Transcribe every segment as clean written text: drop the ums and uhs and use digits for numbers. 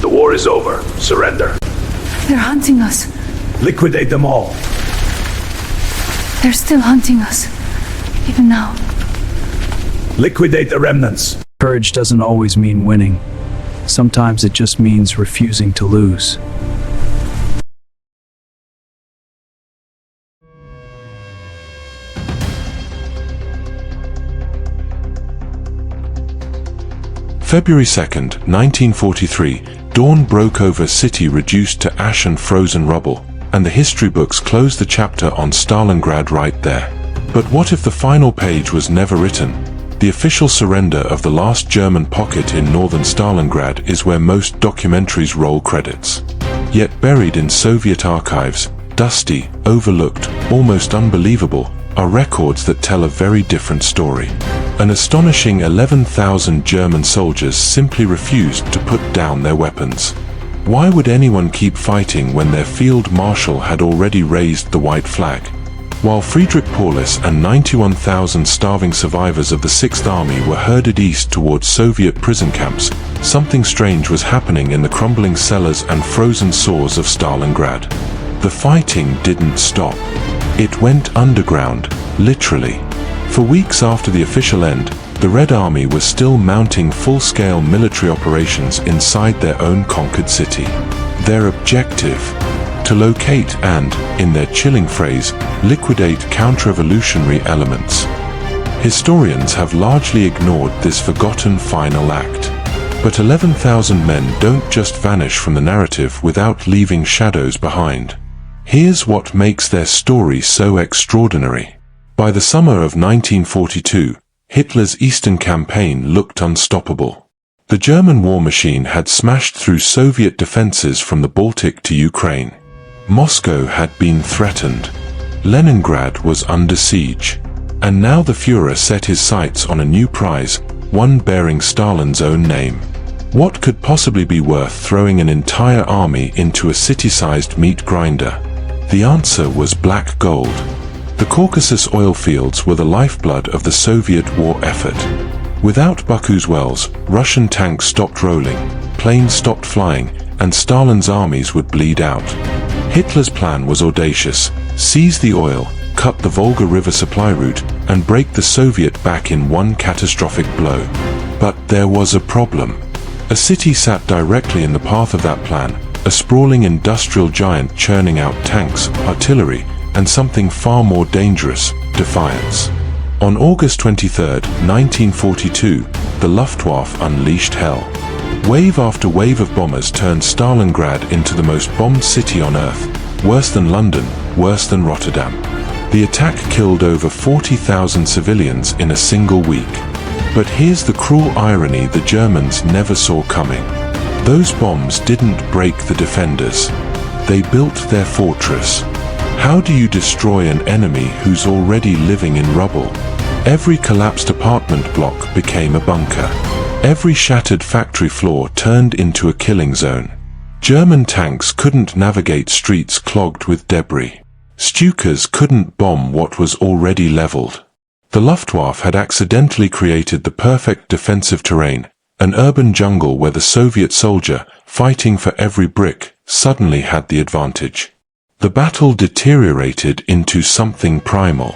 The war is over. Surrender. They're hunting us. Liquidate them all. They're still hunting us. Even now. Liquidate the remnants. Courage doesn't always mean winning. Sometimes it just means refusing to lose. February 2nd, 1943, dawn broke over a city reduced to ash and frozen rubble, and the history books closed the chapter on Stalingrad right there. But what if the final page was never written? The official surrender of the last German pocket in northern Stalingrad is where most documentaries roll credits. Yet buried in Soviet archives, dusty, overlooked, almost unbelievable, are records that tell a very different story. An astonishing 11,000 German soldiers simply refused to put down their weapons. Why would anyone keep fighting when their field marshal had already raised the white flag? While Friedrich Paulus and 91,000 starving survivors of the 6th Army were herded east towards Soviet prison camps, something strange was happening in the crumbling cellars and frozen sores of Stalingrad. The fighting didn't stop. It went underground, literally. For weeks after the official end, the Red Army was still mounting full-scale military operations inside their own conquered city. Their objective? To locate and, in their chilling phrase, liquidate counter-revolutionary elements. Historians have largely ignored this forgotten final act. But 11,000 men don't just vanish from the narrative without leaving shadows behind. Here's what makes their story so extraordinary. By the summer of 1942, Hitler's Eastern campaign looked unstoppable. The German war machine had smashed through Soviet defenses from the Baltic to Ukraine. Moscow had been threatened. Leningrad was under siege. And now the Führer set his sights on a new prize, one bearing Stalin's own name. What could possibly be worth throwing an entire army into a city-sized meat grinder? The answer was black gold. The Caucasus oil fields were the lifeblood of the Soviet war effort. Without Baku's wells, Russian tanks stopped rolling, planes stopped flying, and Stalin's armies would bleed out. Hitler's plan was audacious: seize the oil, cut the Volga River supply route, and break the Soviet back in one catastrophic blow. But there was a problem. A city sat directly in the path of that plan, a sprawling industrial giant churning out tanks, artillery, and something far more dangerous, defiance. On August 23, 1942, the Luftwaffe unleashed hell. Wave after wave of bombers turned Stalingrad into the most bombed city on earth, worse than London, worse than Rotterdam. The attack killed over 40,000 civilians in a single week. But here's the cruel irony the Germans never saw coming. Those bombs didn't break the defenders. They built their fortress. How do you destroy an enemy who's already living in rubble? Every collapsed apartment block became a bunker. Every shattered factory floor turned into a killing zone. German tanks couldn't navigate streets clogged with debris. Stukas couldn't bomb what was already leveled. The Luftwaffe had accidentally created the perfect defensive terrain, an urban jungle where the Soviet soldier, fighting for every brick, suddenly had the advantage. The battle deteriorated into something primal.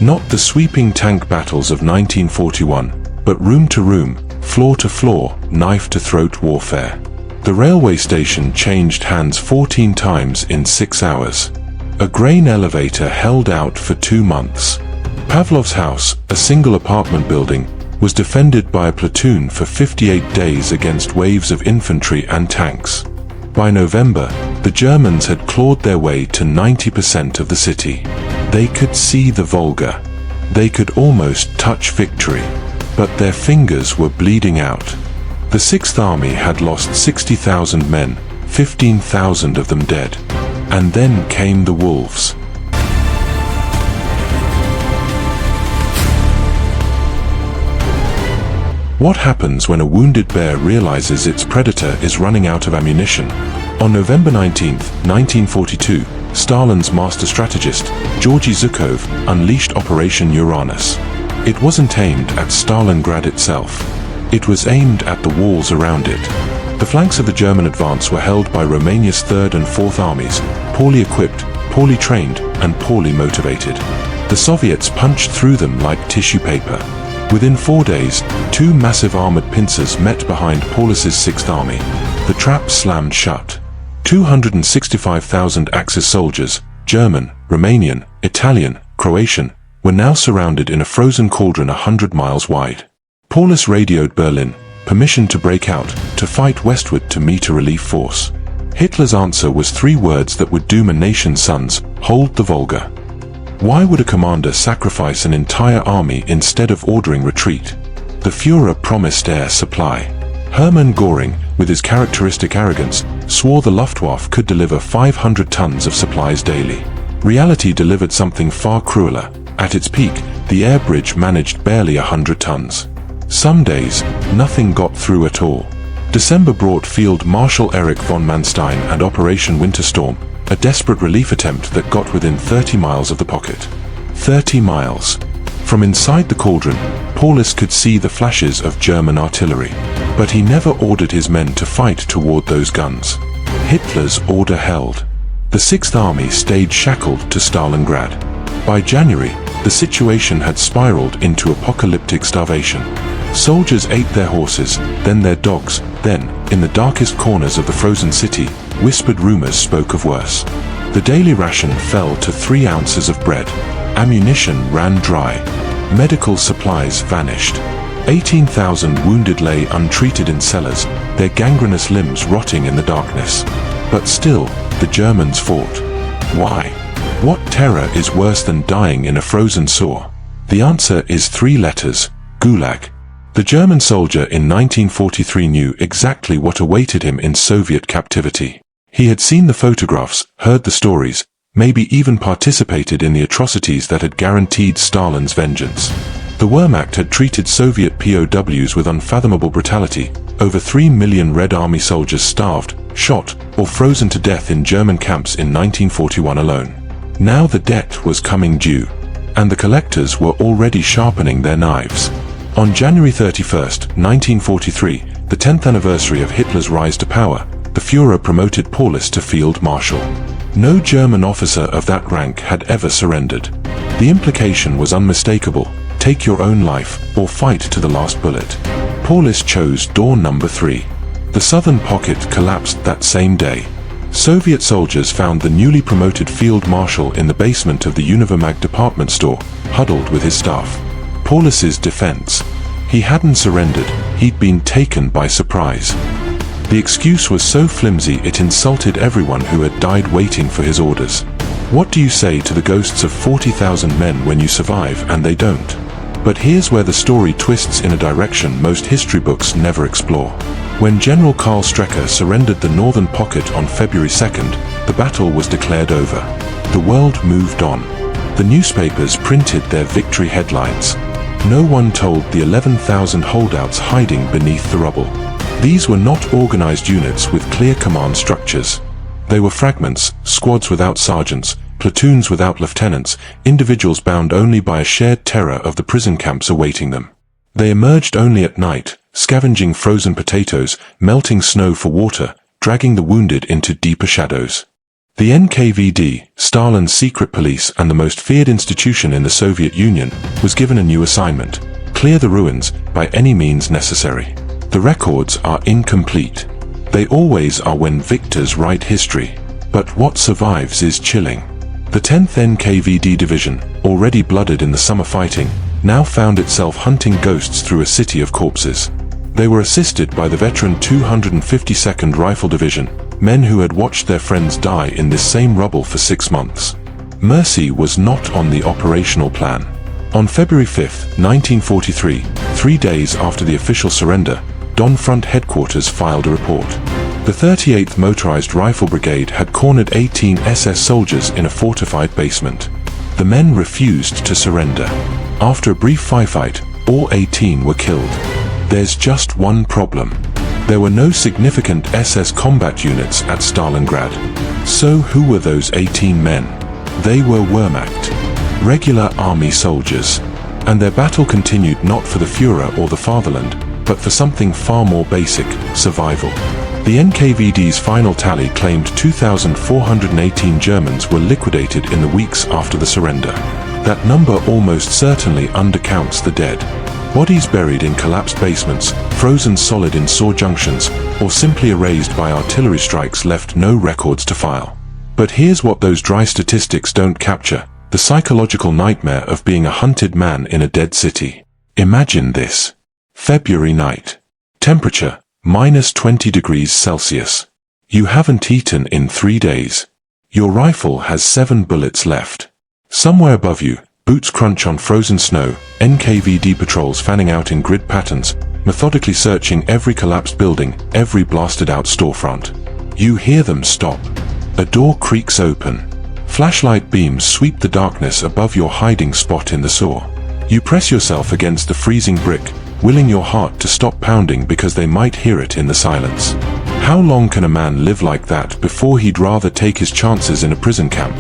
Not the sweeping tank battles of 1941, but room to room, floor to floor, knife to throat warfare. The railway station changed hands 14 times in 6 hours. A grain elevator held out for 2 months. Pavlov's house, a single apartment building, was defended by a platoon for 58 days against waves of infantry and tanks. By November, the Germans had clawed their way to 90% of the city. They could see the Volga. They could almost touch victory. But their fingers were bleeding out. The 6th Army had lost 60,000 men, 15,000 of them dead. And then came the wolves. What happens when a wounded bear realizes its predator is running out of ammunition? On November 19, 1942, Stalin's master strategist, Georgy Zhukov, unleashed Operation Uranus. It wasn't aimed at Stalingrad itself. It was aimed at the walls around it. The flanks of the German advance were held by Romania's 3rd and 4th armies, poorly equipped, poorly trained, and poorly motivated. The Soviets punched through them like tissue paper. Within 4 days, 2 massive armored pincers met behind Paulus's 6th Army. The trap slammed shut. 265,000 Axis soldiers, German, Romanian, Italian, Croatian, were now surrounded in a frozen cauldron 100 miles wide. Paulus radioed Berlin, permission to break out, to fight westward to meet a relief force. Hitler's answer was 3 words that would doom a nation's sons: hold the Volga. Why would a commander sacrifice an entire army instead of ordering retreat? The Führer promised air supply. Hermann Göring, with his characteristic arrogance, swore the Luftwaffe could deliver 500 tons of supplies daily. Reality delivered something far crueler. At its peak, the air bridge managed barely 100 tons. Some days, nothing got through at all. December brought Field Marshal Erich von Manstein and Operation Winterstorm, a desperate relief attempt that got within 30 miles of the pocket. 30 miles. From inside the cauldron, Paulus could see the flashes of German artillery. But he never ordered his men to fight toward those guns. Hitler's order held. The 6th Army stayed shackled to Stalingrad. By January, the situation had spiraled into apocalyptic starvation. Soldiers ate their horses, then their dogs, then, in the darkest corners of the frozen city, whispered rumors spoke of worse. The daily ration fell to 3 ounces of bread. Ammunition ran dry. Medical supplies vanished. 18,000 wounded lay untreated in cellars, their gangrenous limbs rotting in the darkness. But still, the Germans fought. Why? What terror is worse than dying in a frozen sewer? The answer is 3 letters: Gulag. The German soldier in 1943 knew exactly what awaited him in Soviet captivity. He had seen the photographs, heard the stories, maybe even participated in the atrocities that had guaranteed Stalin's vengeance. The Wehrmacht had treated Soviet POWs with unfathomable brutality. Over 3 million Red Army soldiers starved, shot, or frozen to death in German camps in 1941 alone. Now the debt was coming due, and the collectors were already sharpening their knives. On January 31, 1943, the 10th anniversary of Hitler's rise to power, the Führer promoted Paulus to Field Marshal. No German officer of that rank had ever surrendered. The implication was unmistakable: take your own life, or fight to the last bullet. Paulus chose door number 3. The southern pocket collapsed that same day. Soviet soldiers found the newly promoted Field Marshal in the basement of the Univermag department store, huddled with his staff. Paulus's defense: he hadn't surrendered, he'd been taken by surprise. The excuse was so flimsy it insulted everyone who had died waiting for his orders. What do you say to the ghosts of 40,000 men when you survive and they don't? But here's where the story twists in a direction most history books never explore. When General Karl Strecker surrendered the northern pocket on February 2nd, the battle was declared over. The world moved on. The newspapers printed their victory headlines. No one told the 11,000 holdouts hiding beneath the rubble. These were not organized units with clear command structures. They were fragments, squads without sergeants, platoons without lieutenants, individuals bound only by a shared terror of the prison camps awaiting them. They emerged only at night, scavenging frozen potatoes, melting snow for water, dragging the wounded into deeper shadows. The NKVD, Stalin's secret police and the most feared institution in the Soviet Union, was given a new assignment: clear the ruins by any means necessary. The records are incomplete. They always are when victors write history. But what survives is chilling. The 10th NKVD division, already blooded in the summer fighting, now found itself hunting ghosts through a city of corpses. They were assisted by the veteran 252nd Rifle Division, men who had watched their friends die in this same rubble for 6 months. Mercy was not on the operational plan. On February 5, 1943, 3 days after the official surrender, Don Front headquarters filed a report. The 38th Motorized Rifle Brigade had cornered 18 SS soldiers in a fortified basement. The men refused to surrender. After a brief firefight, all 18 were killed. There's just one problem. There were no significant SS combat units at Stalingrad. So who were those 18 men? They were Wehrmacht, regular army soldiers. And their battle continued not for the Führer or the fatherland, but for something far more basic: survival. The NKVD's final tally claimed 2,418 Germans were liquidated in the weeks after the surrender. That number almost certainly undercounts the dead. Bodies buried in collapsed basements, frozen solid in sore junctions, or simply erased by artillery strikes left no records to file. But here's what those dry statistics don't capture: the psychological nightmare of being a hunted man in a dead city. Imagine this. February night. Temperature, -20 degrees Celsius. You haven't eaten in 3 days. Your rifle has 7 bullets left. Somewhere above you, boots crunch on frozen snow, NKVD patrols fanning out in grid patterns, methodically searching every collapsed building, every blasted-out storefront. You hear them stop. A door creaks open. Flashlight beams sweep the darkness above your hiding spot in the sewer. You press yourself against the freezing brick, willing your heart to stop pounding because they might hear it in the silence. How long can a man live like that before he'd rather take his chances in a prison camp?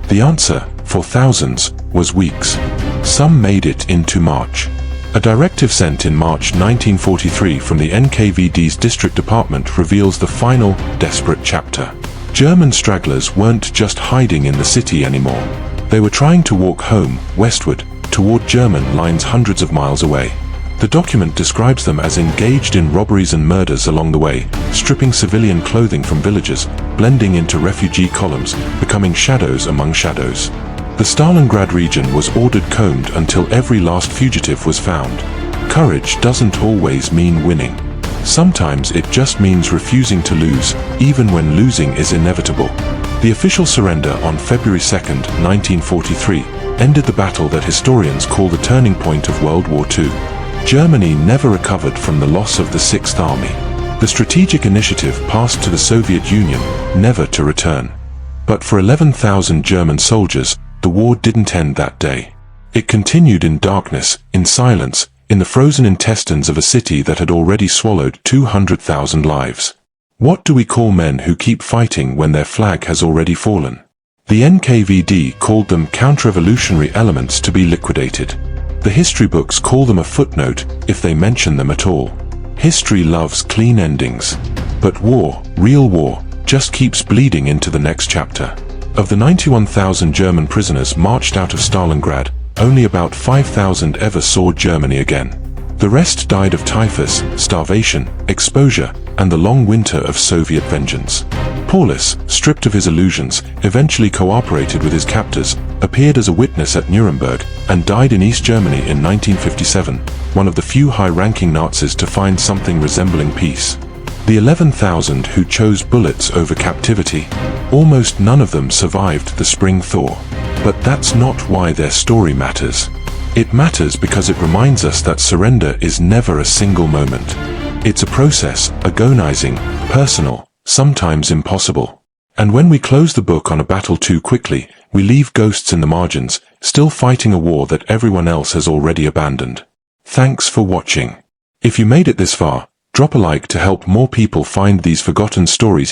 The answer, for thousands, was weeks. Some made it into March. A directive sent in March 1943 from the NKVD's district department reveals the final, desperate chapter. German stragglers weren't just hiding in the city anymore. They were trying to walk home, westward, toward German lines hundreds of miles away. The document describes them as engaged in robberies and murders along the way, stripping civilian clothing from villagers, blending into refugee columns, becoming shadows among shadows. The Stalingrad region was ordered combed until every last fugitive was found. Courage doesn't always mean winning. Sometimes it just means refusing to lose, even when losing is inevitable. The official surrender on February 2nd, 1943, ended the battle that historians call the turning point of World War II. Germany never recovered from the loss of the Sixth Army. The strategic initiative passed to the Soviet Union, never to return. But for 11,000 German soldiers, the war didn't end that day. It continued in darkness, in silence, in the frozen intestines of a city that had already swallowed 200,000 lives. What do we call men who keep fighting when their flag has already fallen? The NKVD called them counter-revolutionary elements to be liquidated. The history books call them a footnote, if they mention them at all. History loves clean endings. But war, real war, just keeps bleeding into the next chapter. Of the 91,000 German prisoners marched out of Stalingrad, only about 5,000 ever saw Germany again. The rest died of typhus, starvation, exposure, and the long winter of Soviet vengeance. Paulus, stripped of his illusions, eventually cooperated with his captors, appeared as a witness at Nuremberg, and died in East Germany in 1957, one of the few high-ranking Nazis to find something resembling peace. The 11,000 who chose bullets over captivity, almost none of them survived the spring thaw. But that's not why their story matters. It matters because it reminds us that surrender is never a single moment. It's a process, agonizing, personal, sometimes impossible. And when we close the book on a battle too quickly, we leave ghosts in the margins, still fighting a war that everyone else has already abandoned. Thanks for watching. If you made it this far, drop a like to help more people find these forgotten stories